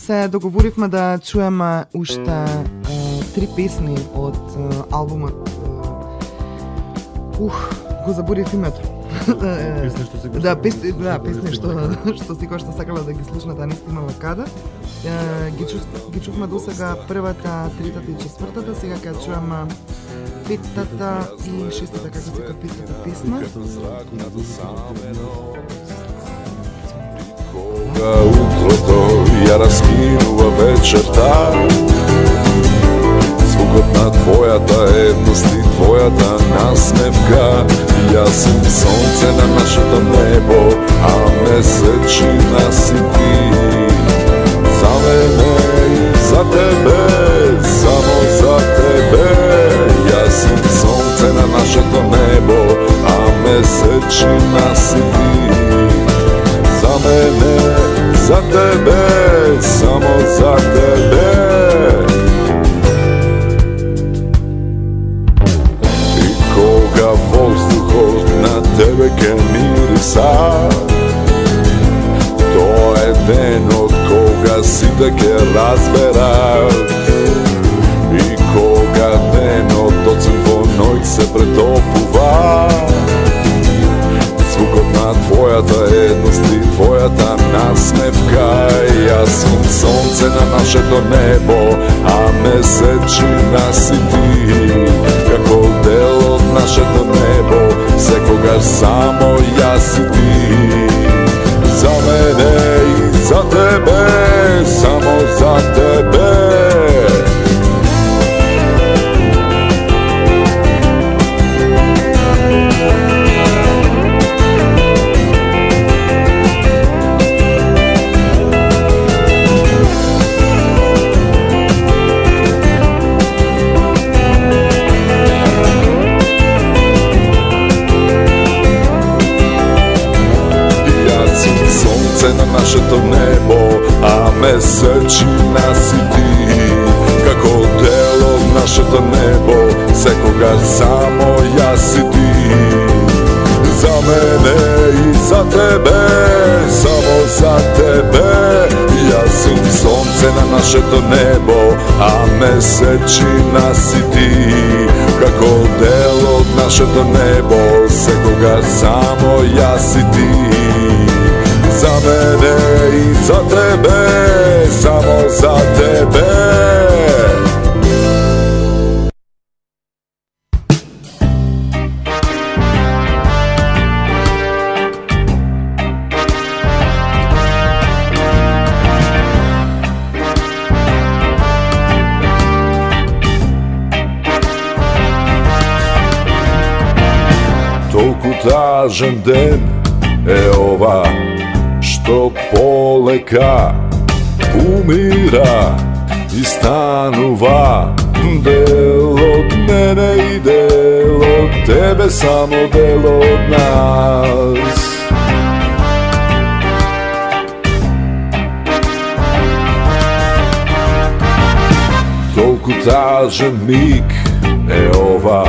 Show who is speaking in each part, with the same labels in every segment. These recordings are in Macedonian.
Speaker 1: се договоривме да чуеме уште 3 песни од албумот го заборив името.
Speaker 2: Песни што се
Speaker 1: Да, песни што секогаш што сакала да ги слушнат, а не стимала каде. Ги чувме досега првата, третата и четвртата, сега ќе чуеме петтата и шестата, како се петтата песна.
Speaker 3: Кога утрото ја раскинува вечерта, звукот на твојата едност и твојата насмевка. Јас сум сонце на нашето небо, а месечина си ти. За мене и за тебе, само за тебе. Јас сум сонце на нашето небо, а месечина си ти. За мене, за тебе, само за тебе. И кога воздухот на тебе ке мириса, тоа е денот кога сите ке разберат. И кога денот од во ноќ се претопува, звукот на твојата едност и твојата насмевка. Јас сум сонце на нашето небо, а месечина си ти. Како дел од нашето небо, секогаш само јас и ти. За мене и за тебе, само за тебе. На нашето небо, а месечина си ти. Како дел од нашето небо, секогаш само јас и ти. За мене и за тебе, само за тебе. Јас сум сонце на нашето небо, а месечина си ти. Како дел од нашето небо, секогаш само јас и ти. За мене и за тебе, само за тебе. Толку тажен ден е ова, што полека умира и станува дел од мене и дел од тебе, само дел од нас. Толку тажен миг е ова,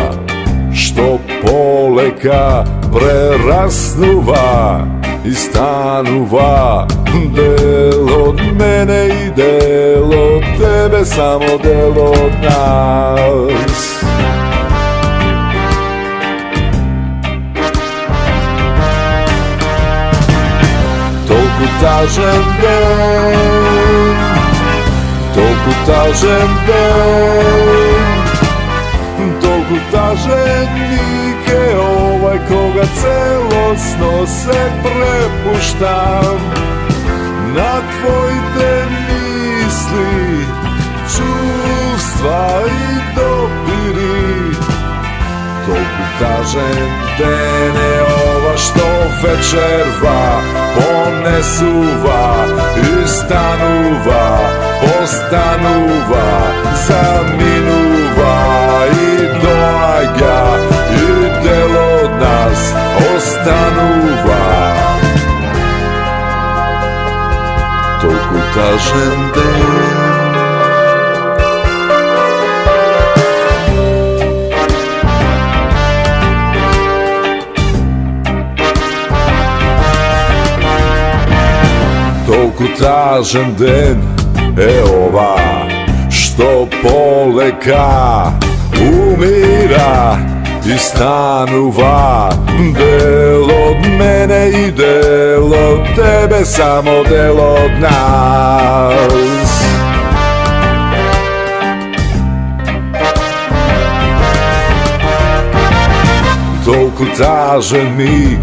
Speaker 3: што полека прераснува и станува дел од мене и дел од тебе, само дел од нас. Толку тажен ден, толку тажен ден, толку тажен миг е овај кога целосно се препуштам на твоите мисли, чувства и допири. Толку тажен ден е ова што вечерва понесува и станува, постанува, заминува и доаѓа и дел од нас останува. Толку тажен ден. Толку тажен ден ova što poleka umira i stanuva, del od mene i del od tebe, samo del od nas. Toliko tažan mig,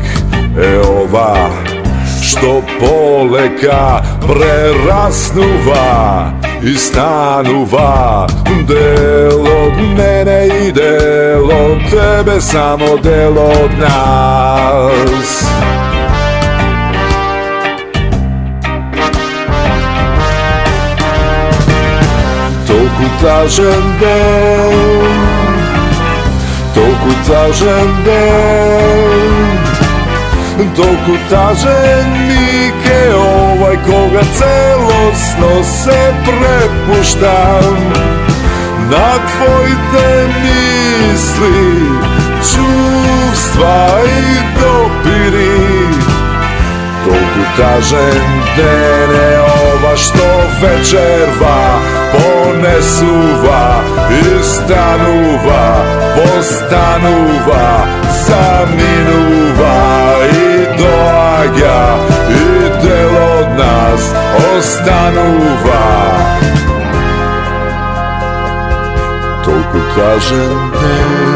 Speaker 3: ova što poleka prerasnuva i stanuva, del od mene i del od tebe, samo del od nas. Toliko tažan del, toliko tažan del, toliko tažan mig je ovaj koga celosno se prepuštam. Na tvojte misli, čuvstva i dopiri, toliko tažan dene ova što večerva ponesuva i stanuva, postanuva, zaminuva i doaga i del od nas ostanuva. Toliko tažan den.